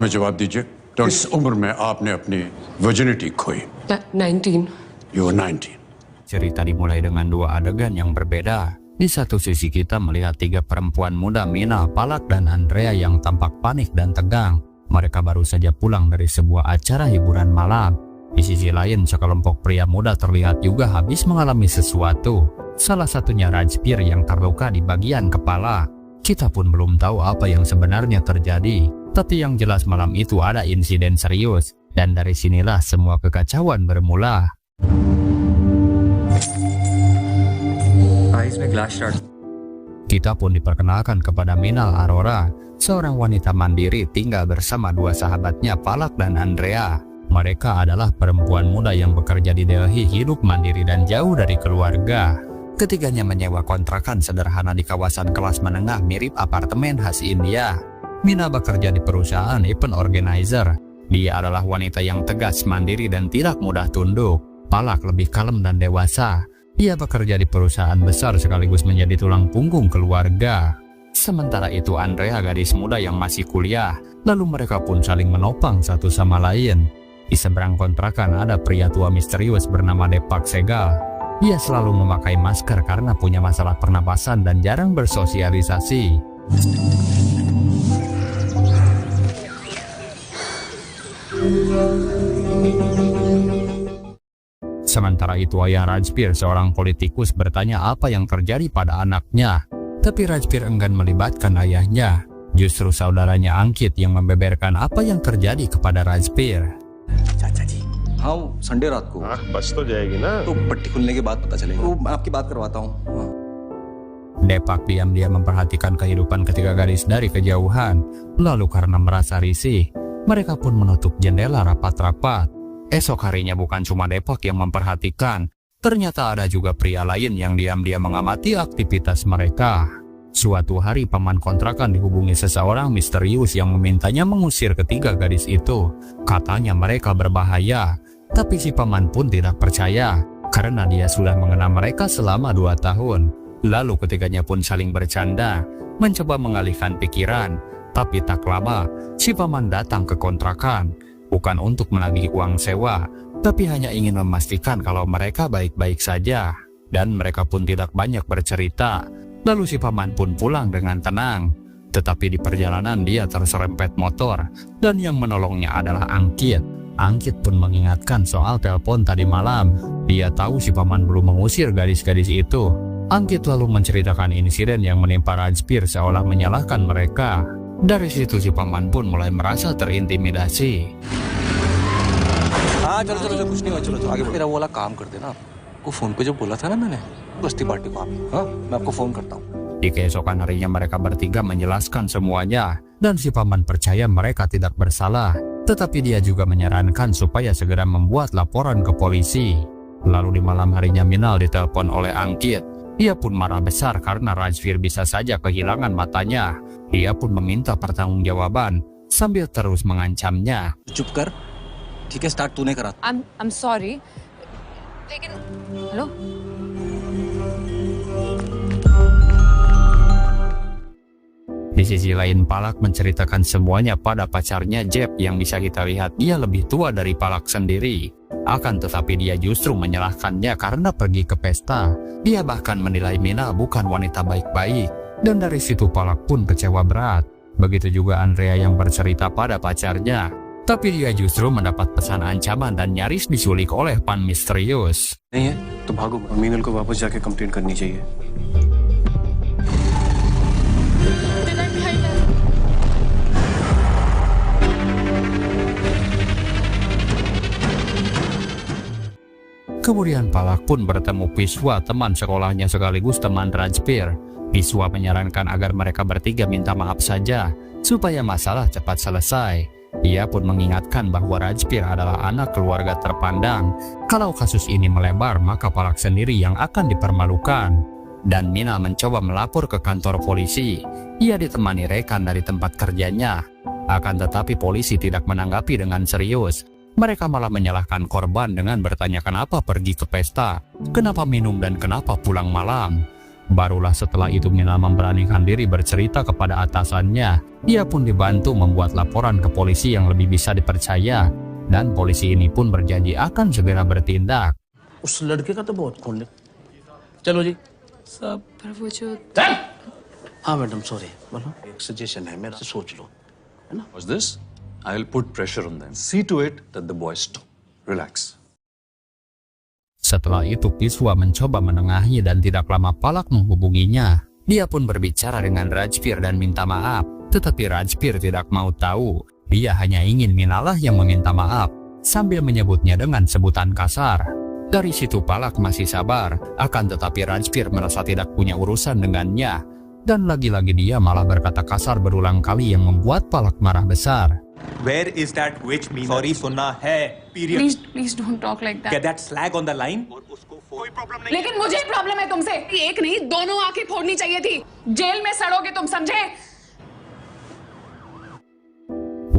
मैं जवाब दीजिए तो इस उम्र में आपने अपनी वर्जिनिटी खोई 19. You were 19. Cerita dimulai dengan dua adegan yang berbeda. Di satu sisi kita melihat tiga perempuan muda, Mina, Palak, dan Andrea yang tampak panik dan tegang. Mereka baru saja pulang dari sebuah acara hiburan malam. Di sisi lain, sekelompok pria muda terlihat juga habis mengalami sesuatu. Salah satunya Rajbir yang terluka di bagian kepala. Kita pun belum tahu apa yang sebenarnya terjadi. Tapi yang jelas malam itu ada insiden serius. Dan dari sinilah semua kekacauan bermula. Kita pun diperkenalkan kepada Minal Aurora, seorang wanita mandiri tinggal bersama dua sahabatnya Palak dan Andrea. Mereka adalah perempuan muda yang bekerja di Delhi, hidup mandiri dan jauh dari keluarga. Ketiganya menyewa kontrakan sederhana di kawasan kelas menengah mirip apartemen khas India. Mina bekerja di perusahaan event organizer. Dia adalah wanita yang tegas, mandiri dan tidak mudah tunduk. Palak lebih kalem dan dewasa. Ia bekerja di perusahaan besar sekaligus menjadi tulang punggung keluarga. Sementara itu Andrea gadis muda yang masih kuliah. Lalu mereka pun saling menopang satu sama lain. Di seberang kontrakan ada pria tua misterius bernama Deepak Segal. Ia selalu memakai masker karena punya masalah pernapasan dan jarang bersosialisasi. Sementara itu ayah Rajbir, seorang politikus, bertanya apa yang terjadi pada anaknya. Tapi Rajbir enggan melibatkan ayahnya. Justru saudaranya Ankit yang membeberkan apa yang terjadi kepada Rajbir. चाचा जी हाँ संडे रात को बस तो जाएगी ना तो पट्टी खुलने के बाद पता चलेगा वो मैं आपकी बात करवाता हूँ Deepak diam-diam memperhatikan kehidupan ketiga gadis dari kejauhan. Lalu karena merasa risih, mereka pun menutup jendela rapat-rapat. Esok harinya bukan cuma Deepak yang memperhatikan, ternyata ada juga pria lain yang diam-diam mengamati aktivitas mereka. Suatu hari paman kontrakan dihubungi seseorang misterius yang memintanya mengusir ketiga gadis itu. Katanya mereka berbahaya, tapi si paman pun tidak percaya karena dia sudah mengenal mereka selama 2 tahun. Lalu ketiganya pun saling bercanda, mencoba mengalihkan pikiran. Tapi tak lama, si paman datang ke kontrakan. Bukan untuk menagih uang sewa, tapi hanya ingin memastikan kalau mereka baik-baik saja. Dan mereka pun tidak banyak bercerita. Lalu si paman pun pulang dengan tenang. Tetapi di perjalanan dia terserempet motor. Dan yang menolongnya adalah Ankit. Ankit pun mengingatkan soal telepon tadi malam. Dia tahu si paman belum mengusir gadis-gadis itu. Ankit lalu menceritakan insiden yang menimpa Rajbir seolah menyalahkan mereka. Dari situ si paman pun mulai merasa terintimidasi. हाँ चलो चलो कुछ नहीं हुआ चलो आगे मेरा वो वाला काम कर देना को फोन पे जो बोला था ना मैंने बस्ती पार्टी को आप हाँ मैं आपको फोन करता हूँ. Di keesokan harinya mereka bertiga menjelaskan semuanya. Dan si paman percaya mereka tidak bersalah. Tetapi dia juga menyarankan supaya segera membuat laporan ke polisi. Lalu di malam harinya Minal ditelepon oleh Ankit. Ia pun marah besar karena Rajbir bisa saja kehilangan matanya. Dia pun meminta pertanggungjawaban sambil terus mengancamnya. चुप कर ठीक है स्टार्ट तूने करा. I'm sorry. लेकिन hello Di sisi lain Palak menceritakan semuanya pada pacarnya Jeb yang bisa kita lihat dia lebih tua dari Palak sendiri. Akan tetapi dia justru menyalahkannya karena pergi ke pesta. Dia bahkan menilai Mina bukan wanita baik-baik. Dan dari situ Palak pun kecewa berat. Begitu juga Andrea yang bercerita pada pacarnya. Tapi dia justru mendapat pesan ancaman dan nyaris diculik oleh pan misterius. नहीं है तो भागो मीनल को वापस जाके कंप्लेंट करनी चाहिए. Kemudian Palak pun bertemu Piswa, teman sekolahnya sekaligus teman Rajbir. Piswa menyarankan agar mereka bertiga minta maaf saja, supaya masalah cepat selesai. Ia pun mengingatkan bahwa Rajbir adalah anak keluarga terpandang. Kalau kasus ini melebar, maka Palak sendiri yang akan dipermalukan. Dan Mina mencoba melapor ke kantor polisi. Ia ditemani rekan dari tempat kerjanya. Akan tetapi polisi tidak menanggapi dengan serius. Mereka malah menyalahkan korban dengan bertanya kenapa pergi ke pesta, kenapa minum dan kenapa pulang malam. Barulah setelah itu Minal memberanikan diri bercerita kepada atasannya. Ia pun dibantu membuat laporan ke polisi yang lebih bisa dipercaya. Dan polisi ini pun berjanji akan segera bertindak. उस लड़के का तो बहुत खून निकला। चलो जी सब पर वो जो हाँ मैडम सॉरी बोलो एक सजेशन है मेरा सोच लो है ना What's this? I'll put pressure on them. See to it that the boys stop. Relax. Setelah itu Piswa mencoba menengahi dan tidak lama Palak menghubunginya. Dia pun berbicara dengan Rajbir dan minta maaf. Tetapi Rajbir tidak mau tahu. Dia hanya ingin Minalah yang meminta maaf. Sambil menyebutnya dengan sebutan kasar. Dari situ Palak masih sabar. Akan tetapi Rajbir merasa tidak punya urusan dengannya. Dan lagi-lagi dia malah berkata kasar berulang kali yang membuat Palak marah besar. Where is that witch Meena? Sorry सुनना है period. Please don't talk like Get that slag on the line. लेकिन मुझे ही प्रॉब्लम है तुमसे। एक नहीं दोनों आंखें फोड़नी चाहिए थी। जेल में सड़ोगे तुम, समझे?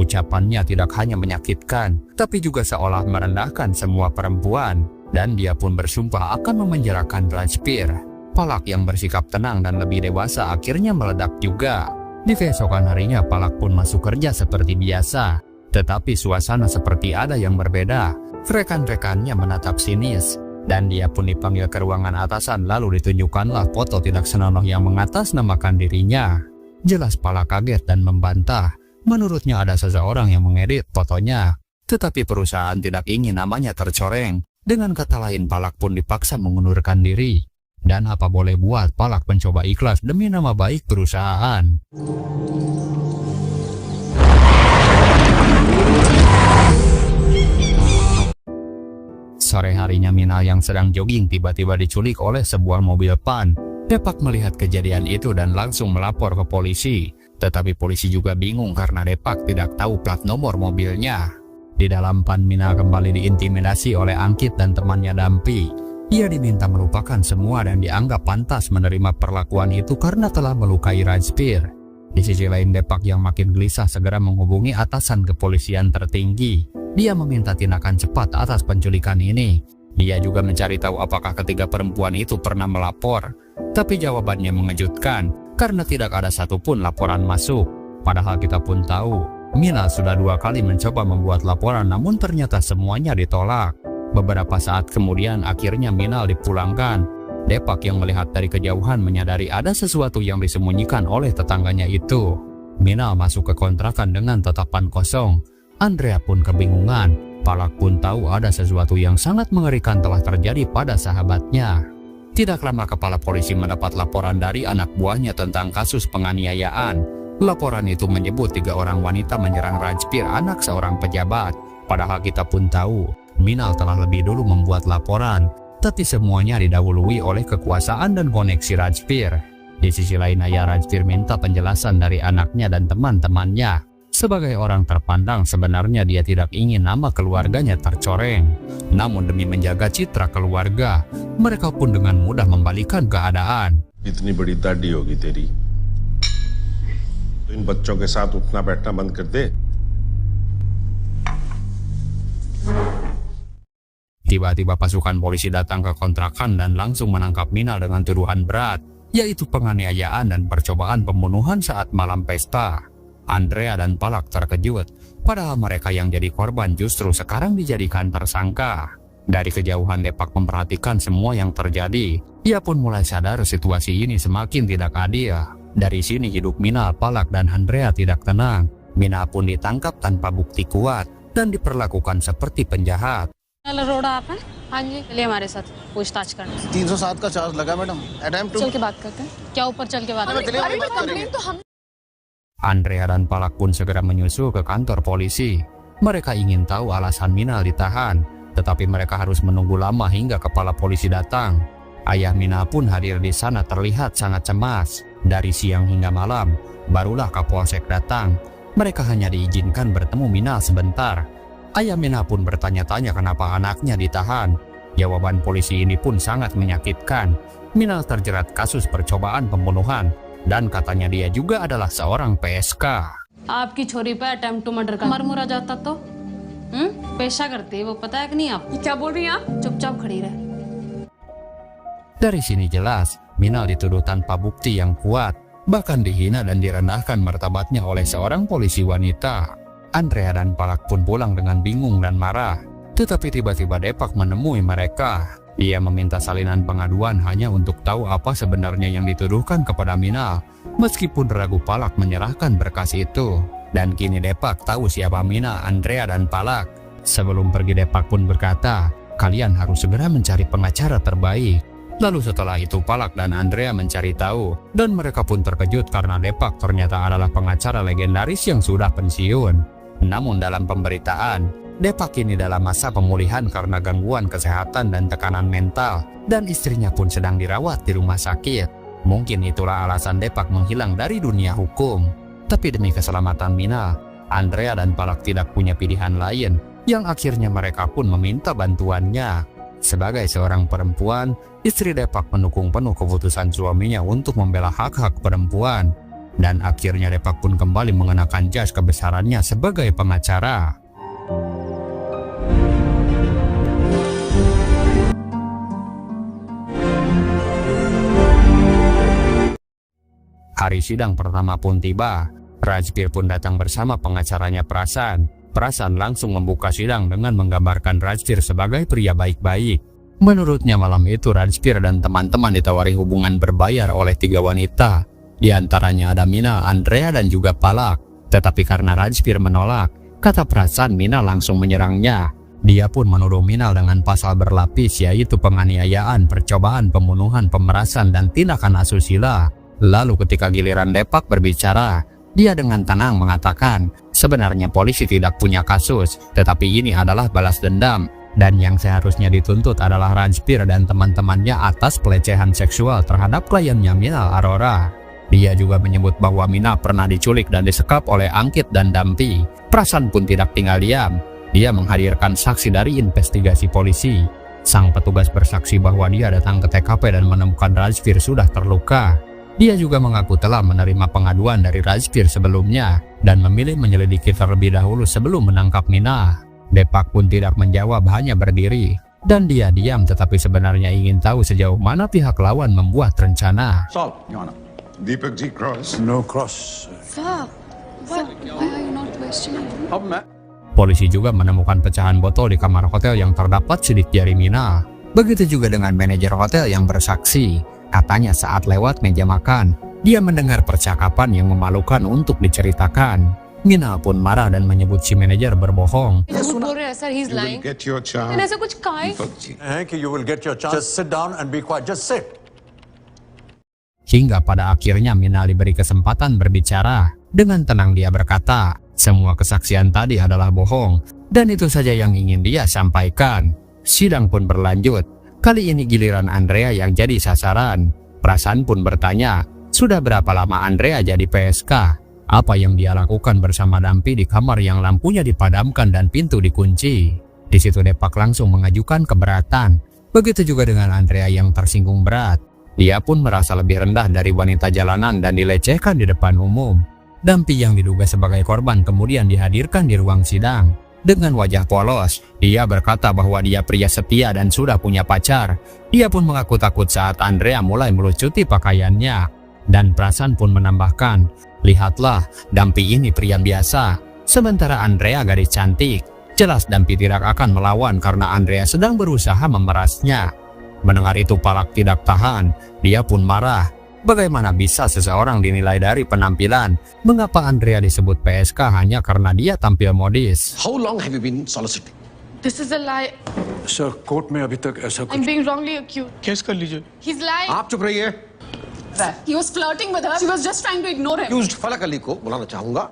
Ucapannya tidak hanya menyakitkan, tapi juga seolah merendahkan semua perempuan. Dan dia pun bersumpah akan memenjarakan Rajbir. Palak yang bersikap tenang dan lebih dewasa akhirnya meledak juga. Di keesokan harinya Palak pun masuk kerja seperti biasa. Tetapi suasana seperti ada yang berbeda. Rekan-rekannya menatap sinis. Dan dia pun dipanggil ke ruangan atasan lalu ditunjukkanlah foto tidak senonoh yang mengatasnamakan dirinya. Jelas Palak kaget dan membantah. Menurutnya ada seseorang yang mengedit fotonya. Tetapi perusahaan tidak ingin namanya tercoreng. Dengan kata lain Palak pun dipaksa mengundurkan diri. Dan apa boleh buat, Palak mencoba ikhlas demi nama baik perusahaan. Sore harinya Minal yang sedang jogging tiba-tiba diculik oleh sebuah mobil PAN. Depak melihat kejadian itu dan langsung melapor ke polisi. Tetapi polisi juga bingung karena Depak tidak tahu plat nomor mobilnya. Di dalam PAN Minal kembali diintimidasi oleh Angkit dan temannya Dampi. Ia diminta melupakan semua dan dianggap pantas menerima perlakuan itu karena telah melukai Rajbir. Di sisi lain Depak yang makin gelisah segera menghubungi atasan kepolisian tertinggi. Dia meminta tindakan cepat atas penculikan ini. Dia juga mencari tahu apakah ketiga perempuan itu pernah melapor. Tapi jawabannya mengejutkan karena tidak ada satupun laporan masuk. Padahal kita pun tahu, Minal sudah 2 kali mencoba membuat laporan namun ternyata semuanya ditolak. Beberapa saat kemudian akhirnya Minal dipulangkan. Depak yang melihat dari kejauhan menyadari ada sesuatu yang disembunyikan oleh tetangganya itu. Minal masuk ke kontrakan dengan tatapan kosong. Andrea pun kebingungan. Palak pun tahu ada sesuatu yang sangat mengerikan telah terjadi pada sahabatnya. Tidak lama kepala polisi mendapat laporan dari anak buahnya tentang kasus penganiayaan. Laporan itu menyebut 3 orang wanita menyerang Rajbir, anak seorang pejabat. Padahal kita pun tahu, Minal telah lebih dulu membuat laporan. Tapi semuanya didahului oleh kekuasaan dan koneksi Rajbir. Di sisi lain ayah Rajbir minta penjelasan dari anaknya dan teman-temannya. Sebagai orang terpandang sebenarnya dia tidak ingin nama keluarganya tercoreng. Namun demi menjaga citra keluarga, mereka pun dengan mudah membalikan keadaan. इतनी बड़ी दाढ़ी होगी तेरी तो इन बच्चों के साथ उठना बैठना बंद कर दे। Tiba-tiba pasukan polisi datang ke kontrakan dan langsung menangkap Minal dengan tuduhan berat, yaitu penganiayaan dan percobaan pembunuhan saat malam pesta. Andrea dan Palak terkejut, padahal mereka yang jadi korban justru sekarang dijadikan tersangka. Dari kejauhan Depak memperhatikan semua yang terjadi. Ia pun mulai sadar situasi ini semakin tidak adil. Dari sini hidup Minal, Palak, dan Andrea tidak tenang. Minal pun ditangkap tanpa bukti kuat dan diperlakukan seperti penjahat. रोड़ा आप हैं? हाँ जी चलिए हमारे साथ पूछताछ करने 307 का चार्ज लगा मैडम अटेम्प्ट चल के बात करते हैं क्या ऊपर चल के बात करें Andrea dan Palak pun segera menyusul ke kantor polisi. Mereka ingin tahu alasan Minal ditahan, tetapi mereka harus menunggu lama hingga kepala polisi datang. Ayah Minal pun hadir di sana terlihat sangat cemas. Dari siang hingga malam, barulah Kapolsek datang. Mereka hanya diizinkan bertemu Minal sebentar. Ayah Minal pun bertanya-tanya kenapa anaknya ditahan. Jawaban polisi ini pun sangat menyakitkan. Minal terjerat kasus percobaan pembunuhan. Dan katanya dia juga adalah seorang PSK. आपकी छोरी पे attempt to murder का मर मुरा जाता तो पेशा करती है वो पता है कि नहीं आप क्या बोल रही हैं आप? चुपचाप खड़ी रहे Dari sini jelas Minal dituduh tanpa bukti yang kuat, bahkan dihina dan direndahkan martabatnya oleh seorang polisi wanita. Andrea dan Palak pun pulang dengan bingung dan marah. Tetapi tiba-tiba Depak menemui mereka. Ia meminta salinan pengaduan hanya untuk tahu apa sebenarnya yang dituduhkan kepada Minal. Meskipun ragu, Palak menyerahkan berkas itu. Dan kini Depak tahu siapa Minal, Andrea, dan Palak. Sebelum pergi, Depak pun berkata, "Kalian harus segera mencari pengacara terbaik." Lalu setelah itu Palak dan Andrea mencari tahu, dan mereka pun terkejut karena Depak ternyata adalah pengacara legendaris yang sudah pensiun. Namun dalam pemberitaan, Depak kini dalam masa pemulihan karena gangguan kesehatan dan tekanan mental, dan istrinya pun sedang dirawat di rumah sakit. Mungkin itulah alasan Depak menghilang dari dunia hukum. Tapi demi keselamatan Minal, Andrea dan Palak tidak punya pilihan lain, yang akhirnya mereka pun meminta bantuannya. Sebagai seorang perempuan, istri Depak mendukung penuh keputusan suaminya untuk membela hak-hak perempuan. Dan akhirnya Depak pun kembali mengenakan jas kebesarannya sebagai pengacara. Hari sidang pertama pun tiba. Rajbir pun datang bersama pengacaranya Prasan. Prasan langsung membuka sidang dengan menggambarkan Rajbir sebagai pria baik-baik. Menurutnya malam itu Rajbir dan teman-teman ditawari hubungan berbayar oleh 3 wanita. Di antaranya ada Minal, Andrea, dan juga Palak. Tetapi karena Rajbir menolak, kata Prasan, Minal langsung menyerangnya. Dia pun menuduh Minal dengan pasal berlapis, yaitu penganiayaan, percobaan pembunuhan, pemerasan, dan tindakan asusila. Lalu ketika giliran Depak berbicara, dia dengan tenang mengatakan, sebenarnya polisi tidak punya kasus, tetapi ini adalah balas dendam. Dan yang seharusnya dituntut adalah Rajbir dan teman-temannya atas pelecehan seksual terhadap kliennya Minal Arora. Dia juga menyebut bahwa Minal pernah diculik dan disekap oleh Angkit dan Dampi. Prasan pun tidak tinggal diam. Dia menghadirkan saksi dari investigasi polisi. Sang petugas bersaksi bahwa dia datang ke TKP dan menemukan Rajbir sudah terluka. Dia juga mengaku telah menerima pengaduan dari Rajbir sebelumnya dan memilih menyelidiki terlebih dahulu sebelum menangkap Minal. Depak pun tidak menjawab, hanya berdiri. Dan dia diam, tetapi sebenarnya ingin tahu sejauh mana pihak lawan membuat rencana. Solve, Your Honor. Deepak ji cross No cross. Sir, why are you not questioning? अब मैं Polisi juga menemukan pecahan botol di kamar hotel yang terdapat sidik jari Minal. Begitu juga dengan manajer hotel yang bersaksi. Katanya saat lewat meja makan, dia mendengar percakapan yang memalukan untuk diceritakan. Minal pun marah dan menyebut si manajer berbohong. Sir, he's you will lying. get your chance मैंने ऐसा कुछ कहा है? दीपक ji Hank, you will get your chance. Just sit down and be quiet. Just sit. Hingga pada akhirnya Minal diberi kesempatan berbicara. Dengan tenang dia berkata, semua kesaksian tadi adalah bohong, dan itu saja yang ingin dia sampaikan. Sidang pun berlanjut. Kali ini giliran Andrea yang jadi sasaran. Prasan pun bertanya, sudah berapa lama Andrea jadi PSK? Apa yang dia lakukan bersama Dampi di kamar yang lampunya dipadamkan dan pintu dikunci? Di situ Depak langsung mengajukan keberatan. Begitu juga dengan Andrea yang tersinggung berat. Dia pun merasa lebih rendah dari wanita jalanan dan dilecehkan di depan umum. Dampi yang diduga sebagai korban kemudian dihadirkan di ruang sidang. Dengan wajah polos, dia berkata bahwa dia pria setia dan sudah punya pacar. Dia pun mengaku takut saat Andrea mulai melucuti pakaiannya. Dan Prasan pun menambahkan, lihatlah, Dampi ini pria biasa, sementara Andrea gadis cantik. Jelas Dampi tidak akan melawan karena Andrea sedang berusaha memerasnya. Mendengar itu Palak tidak tahan, dia pun marah. Bagaimana bisa seseorang dinilai dari penampilan? Mengapa Andrea disebut PSK hanya karena dia tampil modis? How long have you been soliciting? This is a lie. Sir, court में अभी तक ऐसा I'm कुछ being wrongly accused. Case कर लीजिए He's lying. आप चुप रहिए He was flirting with her. She was just trying to ignore him. Accused फलक अली को बुलाना चाहूंगा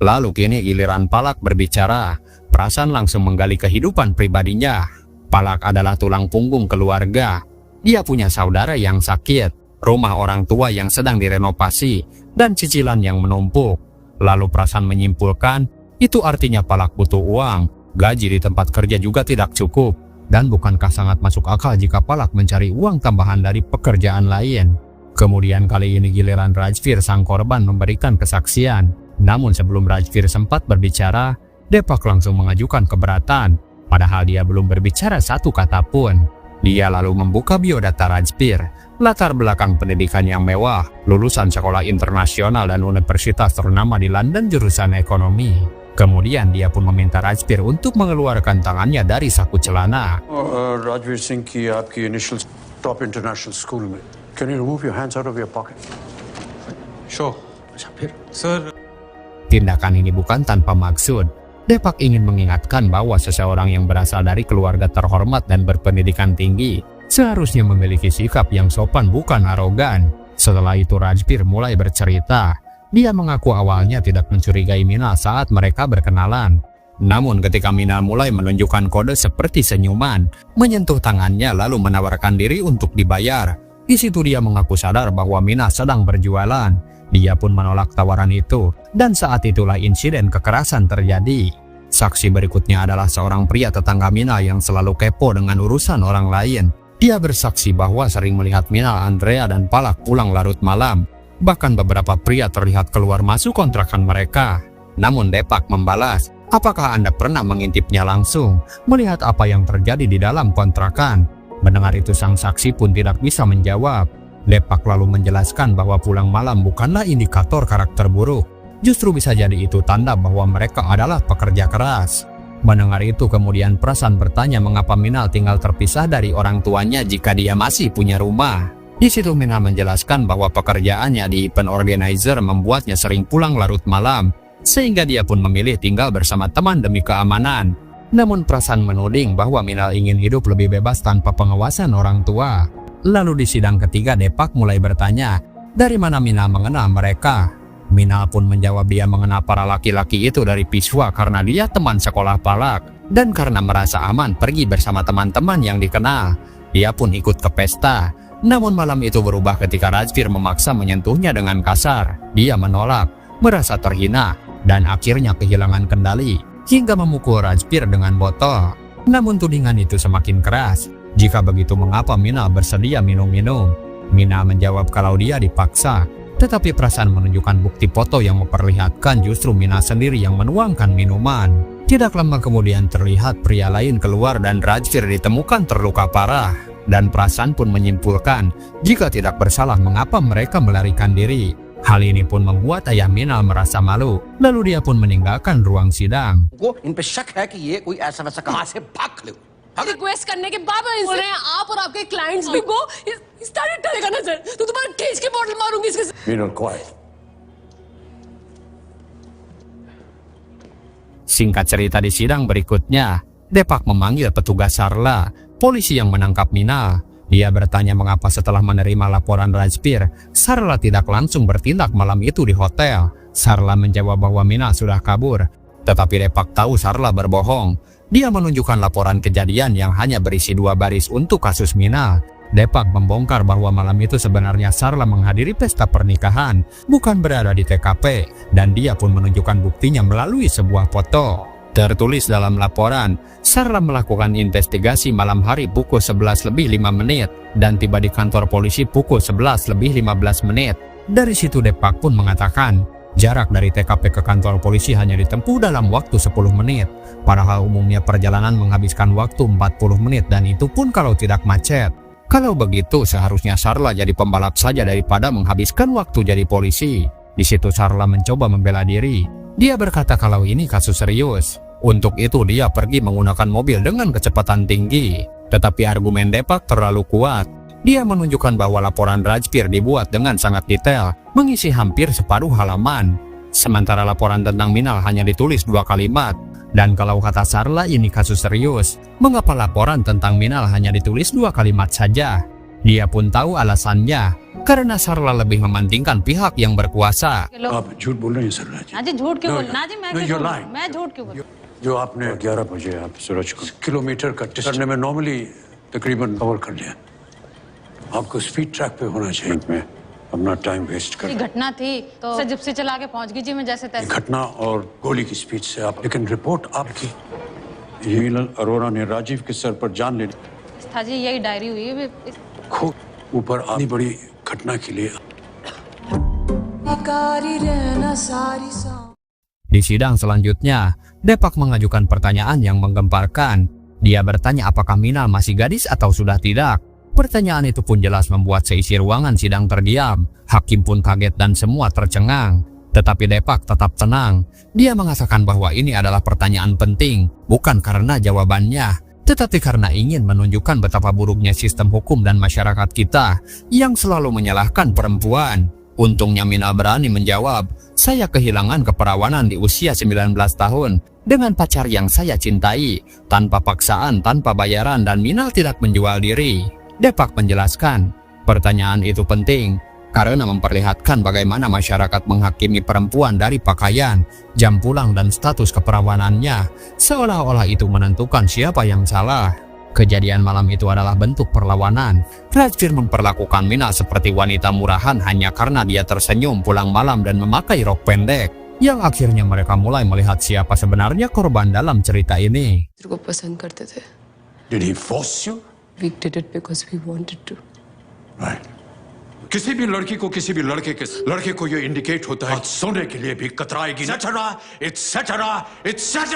Lalu kini giliran Palak berbicara. Prasan langsung menggali kehidupan pribadinya. Palak adalah tulang punggung keluarga. Dia punya saudara yang sakit, rumah orang tua yang sedang direnovasi, dan cicilan yang menumpuk. Lalu Prasan menyimpulkan, itu artinya Palak butuh uang. Gaji di tempat kerja juga tidak cukup. Dan bukankah sangat masuk akal jika Palak mencari uang tambahan dari pekerjaan lain? Kemudian kali ini giliran Rajbir sang korban memberikan kesaksian. Namun sebelum Rajbir sempat berbicara, Depak langsung mengajukan keberatan. Padahal dia belum berbicara satu kata pun. Dia lalu membuka biodata Rajbir, latar belakang pendidikan yang mewah, lulusan sekolah internasional dan universitas ternama di London jurusan ekonomi. Kemudian dia pun meminta Rajbir untuk mengeluarkan tangannya dari saku celana. Rajveer सिंह की आपकी initial top international school में can you remove your hands out of your pocket Sure. Sir. Tindakan ini bukan tanpa maksud. Depak ingin mengingatkan bahwa seseorang yang berasal dari keluarga terhormat dan berpendidikan tinggi seharusnya memiliki sikap yang sopan, bukan arogan. Setelah itu Rajbir mulai bercerita. Dia mengaku awalnya tidak mencurigai Minal saat mereka berkenalan. Namun ketika Minal mulai menunjukkan kode seperti senyuman, menyentuh tangannya lalu menawarkan diri untuk dibayar, di situ dia mengaku sadar bahwa Minal sedang berjualan. Dia pun menolak tawaran itu, dan saat itulah insiden kekerasan terjadi. Saksi berikutnya adalah seorang pria tetangga Minal yang selalu kepo dengan urusan orang lain. Dia bersaksi bahwa sering melihat Minal, Andrea, dan Palak pulang larut malam. Bahkan beberapa pria terlihat keluar masuk kontrakan mereka. Namun Depak membalas, apakah Anda pernah mengintipnya langsung, melihat apa yang terjadi di dalam kontrakan? Mendengar itu sang saksi pun tidak bisa menjawab. Depak lalu menjelaskan bahwa pulang malam bukanlah indikator karakter buruk. Justru bisa jadi itu tanda bahwa mereka adalah pekerja keras. Mendengar itu kemudian Prasan bertanya mengapa Minal tinggal terpisah dari orang tuanya jika dia masih punya rumah. Di situ Minal menjelaskan bahwa pekerjaannya di event organizer membuatnya sering pulang larut malam, sehingga dia pun memilih tinggal bersama teman demi keamanan. Namun Prasan menuding bahwa Minal ingin hidup lebih bebas tanpa pengawasan orang tua. Lalu di sidang ketiga Depak mulai bertanya, dari mana Minal mengenal mereka? Minal pun menjawab dia mengenal para laki-laki itu dari Piswa karena dia teman sekolah Palak, dan karena merasa aman pergi bersama teman-teman yang dikenal. Dia pun ikut ke pesta. Namun malam itu berubah ketika Rajbir memaksa menyentuhnya dengan kasar. Dia menolak, merasa terhina, dan akhirnya kehilangan kendali, hingga memukul Rajbir dengan botol. Namun tudingan itu semakin keras. Jika begitu mengapa Minal bersedia minum-minum? Minal menjawab kalau dia dipaksa. Tetapi Prasan menunjukkan bukti foto yang memperlihatkan justru Minal sendiri yang menuangkan minuman. Tidak lama kemudian terlihat pria lain keluar dan Rajbir ditemukan terluka parah. Dan Prasan pun menyimpulkan jika tidak bersalah mengapa mereka melarikan diri. Hal ini pun membuat ayah Minal merasa malu. Lalu dia pun meninggalkan ruang sidang. इन पे शक है कि ये कोई ऐसा वैसा कहां से भाग खड़े हो रिक्वेस्ट करने के बाद बोल रहे हैं आप और आपके क्लाइंट्स भी वो स्टार्टेड करेगा ना सर तो तुम्हारा केज के बॉटल मारूंगी इसके Meenal quite Singkat cerita di sidang berikutnya, Depak memanggil petugas Sarla, polisi yang menangkap Minal. Dia bertanya mengapa setelah menerima laporan Rajbir, Sarla tidak langsung bertindak malam itu di hotel. Sarla menjawab bahwa Minal sudah kabur. Tetapi Depak tahu Sarla berbohong. Dia menunjukkan laporan kejadian yang hanya berisi 2 baris untuk kasus Minal. Depak membongkar bahwa malam itu sebenarnya Sarla menghadiri pesta pernikahan, bukan berada di TKP, dan dia pun menunjukkan buktinya melalui sebuah foto. Tertulis dalam laporan, Sarla melakukan investigasi malam hari pukul 11:05 dan tiba di kantor polisi pukul 11:15. Dari situ Depak pun mengatakan, jarak dari TKP ke kantor polisi hanya ditempuh dalam waktu 10 menit. Padahal umumnya perjalanan menghabiskan waktu 40 menit dan itu pun kalau tidak macet. Kalau begitu seharusnya Sarla jadi pembalap saja daripada menghabiskan waktu jadi polisi. Di situ Sarla mencoba membela diri. Dia berkata kalau ini kasus serius. Untuk itu dia pergi menggunakan mobil dengan kecepatan tinggi. Tetapi argumen Depak terlalu kuat. Dia menunjukkan bahwa laporan Rajbir dibuat dengan sangat detail, mengisi hampir separuh halaman. Sementara laporan tentang Minal hanya ditulis 2 kalimat. Dan kalau kata Sarla ini kasus serius, mengapa laporan tentang Minal hanya ditulis 2 kalimat saja? Dia pun tahu alasannya, karena Sarla lebih mementingkan pihak yang berkuasa. आप झूठ बोल रहे हैं सर राज ना जी झूठ क्यों बोल ना जी मैं झूठ क्यों बोल जो आपने 11 बजे आप सूरज को किलोमीटर का टेस्ट करने में नॉर्मली तकरीबन कवर कर लिया आपको स्पीड ट्रैक पे होना चाहिए में अपना टाइम वेस्ट कर घटना थी तो जिप्सी चला के पहुंच गई जी मैं जैसे तैसे घटना और गोली की स्पीड से आप लेकिन रिपोर्ट आपकी मीनल अरोरा ने राजीव के सर पर जान ले था जी यही डायरी हुई है खूब ऊपर इतनी बड़ी घटना के लिए Di sidang selanjutnya, Depak mengajukan pertanyaan yang menggemparkan. Dia bertanya apakah Minal masih gadis atau sudah tidak. Pertanyaan itu pun jelas membuat seisi ruangan sidang terdiam. Hakim pun kaget dan semua tercengang. Tetapi Depak tetap tenang. Dia mengatakan bahwa ini adalah pertanyaan penting, bukan karena jawabannya, tetapi karena ingin menunjukkan betapa buruknya sistem hukum dan masyarakat kita yang selalu menyalahkan perempuan. Untungnya Minal berani menjawab, "Saya kehilangan keperawanan di usia 19 tahun dengan pacar yang saya cintai, tanpa paksaan, tanpa bayaran, dan Minal tidak menjual diri." Depak menjelaskan, pertanyaan itu penting karena memperlihatkan bagaimana masyarakat menghakimi perempuan dari pakaian, jam pulang, dan status keperawanannya, seolah-olah itu menentukan siapa yang salah. Kejadian malam itu adalah bentuk perlawanan. Rajbir memperlakukan Minal seperti wanita murahan hanya karena dia tersenyum pulang malam dan memakai rok pendek, yang akhirnya mereka mulai melihat siapa sebenarnya korban dalam cerita ini. तेरे को पसंद करते थे. Did he force you? We did it because we wanted to. Right. किसी भी लड़की को किसी भी लड़के को ये इंडिकेट होता है सोने के लिए भी कतराएगी. etc.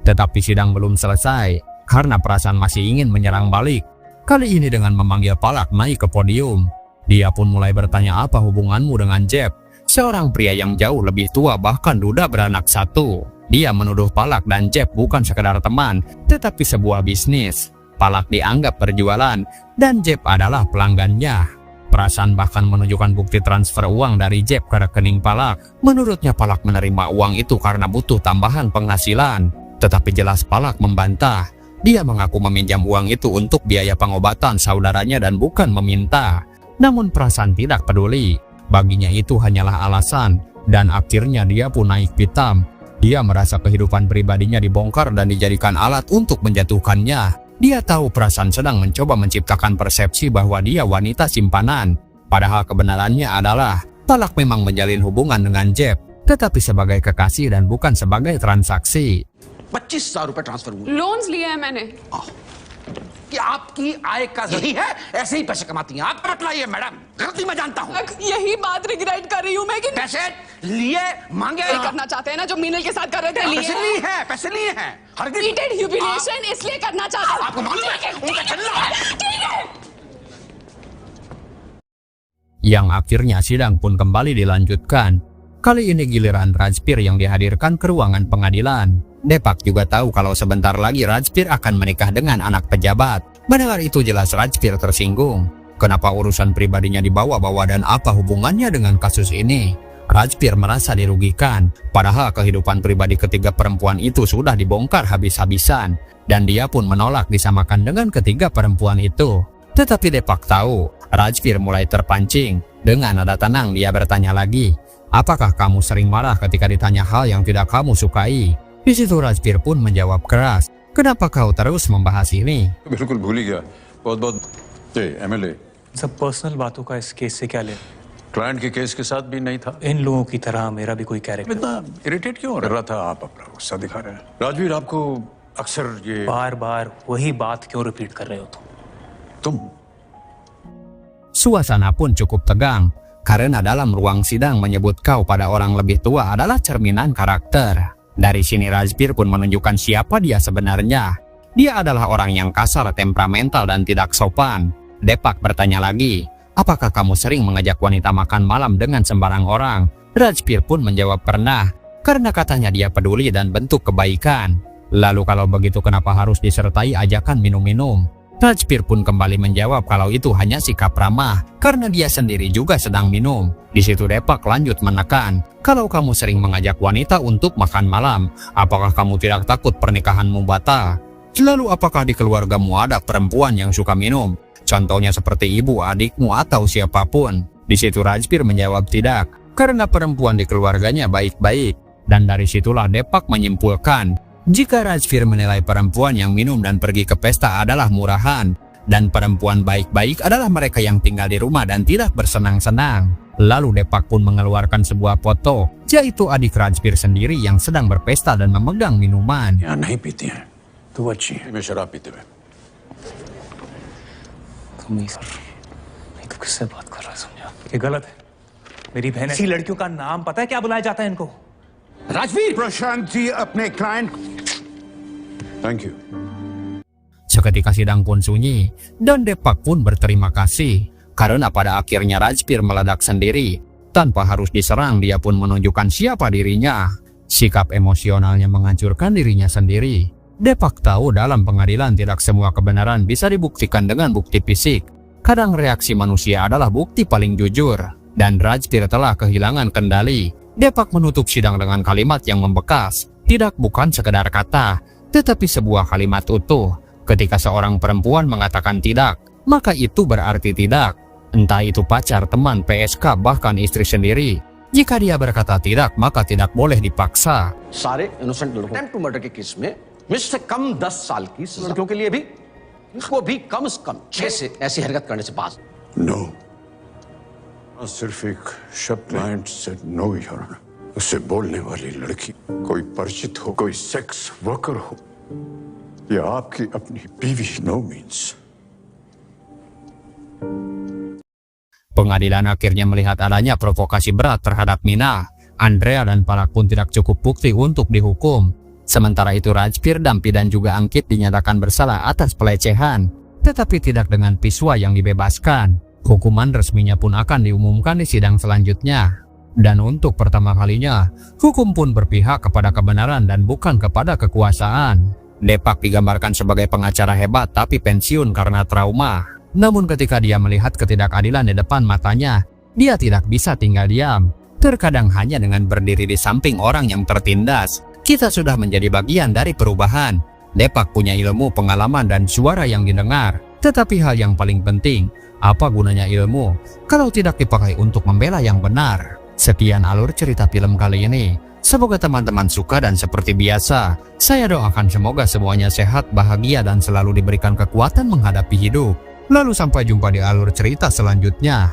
Tetapi sidang belum selesai karena Prasan masih ingin menyerang balik. Kali ini dengan memanggil Palak naik ke podium. Dia pun mulai bertanya, apa hubunganmu dengan Jeb, seorang pria yang jauh lebih tua bahkan duda beranak satu. Dia menuduh Palak dan Jeb bukan sekedar teman, tetapi sebuah bisnis. Palak dianggap berjualan dan Jeb adalah pelanggannya. Prasan bahkan menunjukkan bukti transfer uang dari Jeb ke rekening Palak. Menurutnya Palak menerima uang itu karena butuh tambahan penghasilan. Tetapi jelas Palak membantah. Dia mengaku meminjam uang itu untuk biaya pengobatan saudaranya dan bukan meminta. Namun Prasan tidak peduli. Baginya itu hanyalah alasan. Dan akhirnya dia pun naik pitam. Dia merasa kehidupan pribadinya dibongkar dan dijadikan alat untuk menjatuhkannya. Dia tahu Prasan sedang mencoba menciptakan persepsi bahwa dia wanita simpanan. Padahal kebenarannya adalah Palak memang menjalin hubungan dengan Jeb, tetapi sebagai kekasih dan bukan sebagai transaksi. 25,000 रुपए ट्रांसफर हुए. लोन्स लिए हैं मैंने. कि आपकी आय का यही है, ऐसे ही पैसे कमाती हैं आप. बतलाइए मैडम, गलती मैं जानता हूँ. यही बात रिग्रेट कर रही हूँ मैं कि पैसे लिए मांगे नहीं करना चाहते हैं ना जो मीनल के साथ कर रहे थे. पैसे लिए हैं. Repeated humiliation इसलिए करना चाहते हैं. आपको मालूम है उनका चलना है. Yang akhirnya sidang pun kembali dilanjutkan. Kali ini giliran Rajbir yang dihadirkan ke ruangan pengadilan. Depak juga tahu kalau sebentar lagi Rajbir akan menikah dengan anak pejabat. Mendengar itu jelas Rajbir tersinggung. Kenapa urusan pribadinya dibawa-bawa dan apa hubungannya dengan kasus ini? Rajbir merasa dirugikan. Padahal kehidupan pribadi ketiga perempuan itu sudah dibongkar habis-habisan. Dan dia pun menolak disamakan dengan ketiga perempuan itu. Tetapi Depak tahu, Rajbir mulai terpancing. Dengan nada tenang dia bertanya lagi, apakah kamu sering marah ketika ditanya hal yang tidak kamu sukai? Di situ Rajbir pun menjawab keras, kenapa kau terus membahas ini? बिल्कुल भूल ही गया. बहुत MLA. सब पर्सनल बातों का इस केस से क्या ले? क्लाइंट के केस के साथ भी नहीं था. इन लोगों की तरह मेरा भी कोई कैरेक्टर. इतना इरिटेट क्यों हो रहा था? आप अपना गुस्सा दिखा रहे हैं. राजवीर, आपको अक्सर ये बार-बार वही बात क्यों रिपीट कर रहे हो तुम? Suasana pun cukup tegang, karena dalam ruang sidang menyebut kau pada orang lebih tua adalah cerminan karakter. Dari sini Rajbir pun menunjukkan siapa dia sebenarnya. Dia adalah orang yang kasar, temperamental, dan tidak sopan. Depak bertanya lagi, apakah kamu sering mengajak wanita makan malam dengan sembarang orang? Rajbir pun menjawab pernah, karena katanya dia peduli dan bentuk kebaikan. Lalu kalau begitu kenapa harus disertai ajakan minum-minum? Rajbir pun kembali menjawab kalau itu hanya sikap ramah, karena dia sendiri juga sedang minum. Di situ Depak lanjut menekan, kalau kamu sering mengajak wanita untuk makan malam, apakah kamu tidak takut pernikahanmu batal? Lalu apakah di keluargamu ada perempuan yang suka minum? Contohnya seperti ibu, adikmu, atau siapapun. Di situ Rajbir menjawab tidak, karena perempuan di keluarganya baik-baik. Dan dari situlah Depak menyimpulkan, jika Rajbir menilai perempuan yang minum dan pergi ke pesta adalah murahan, dan perempuan baik-baik adalah mereka yang tinggal di rumah dan tidak bersenang-senang. Lalu Depak pun mengeluarkan sebuah foto, yaitu adik Rajbir sendiri yang sedang berpesta dan memegang minuman. यहाँ नहीं पीती हैं तो वो अच्छी है. मैं शराब पीते हुए. मैं तो किससे बात कर रहा है समझा? ये गलत है. मेरी बहन ऐसी लड़कियों का नाम पता है क्या बुलाया जाता है इनको? राजवीर, प्रशांत जी अपने client. Thank you. Seketika sidang pun sunyi, dan Depak pun berterima kasih. Karena pada akhirnya Rajbir meledak sendiri. Tanpa harus diserang, dia pun menunjukkan siapa dirinya. Sikap emosionalnya menghancurkan dirinya sendiri. Depak tahu dalam pengadilan tidak semua kebenaran bisa dibuktikan dengan bukti fisik. Kadang reaksi manusia adalah bukti paling jujur. Dan Rajbir telah kehilangan kendali. Depak menutup sidang dengan kalimat yang membekas. Tidak bukan sekedar kata, tetapi sebuah kalimat utuh. Ketika seorang perempuan mengatakan tidak, maka itu berarti tidak. Entah itu pacar, teman, PSK, bahkan istri sendiri. Jika dia berkata tidak, maka tidak boleh dipaksa. सारे इनोसेंट लड़कों attempt to murder के केस में मुझ से कम 10 साल की लड़कियों के लिए भी वो भी कम से कम 6 से ऐसी हरकत करने से पास। नो, सिर्फ एक शब्द client said no your honour. उससे बोलने वाली लड़की कोई परिचित हो, कोई सेक्स वर्कर हो या आपकी अपनी बीवी, no means. Pengadilan akhirnya melihat adanya provokasi berat terhadap Mina. Andrea dan Palak pun tidak cukup bukti untuk dihukum. Sementara itu Rajbir, Dampi dan juga Angkit dinyatakan bersalah atas pelecehan, tetapi tidak dengan Piswa yang dibebaskan. Hukuman resminya pun akan diumumkan di sidang selanjutnya. Dan untuk pertama kalinya, hukum pun berpihak kepada kebenaran dan bukan kepada kekuasaan. Depak digambarkan sebagai pengacara hebat tapi pensiun karena trauma. Namun ketika dia melihat ketidakadilan di depan matanya, dia tidak bisa tinggal diam. Terkadang hanya dengan berdiri di samping orang yang tertindas, kita sudah menjadi bagian dari perubahan. Depak punya ilmu, pengalaman, dan suara yang didengar. Tetapi hal yang paling penting, apa gunanya ilmu kalau tidak dipakai untuk membela yang benar? Sekian alur cerita film kali ini. Semoga teman-teman suka dan seperti biasa, saya doakan semoga semuanya sehat, bahagia, dan selalu diberikan kekuatan menghadapi hidup. Lalu sampai jumpa di alur cerita selanjutnya.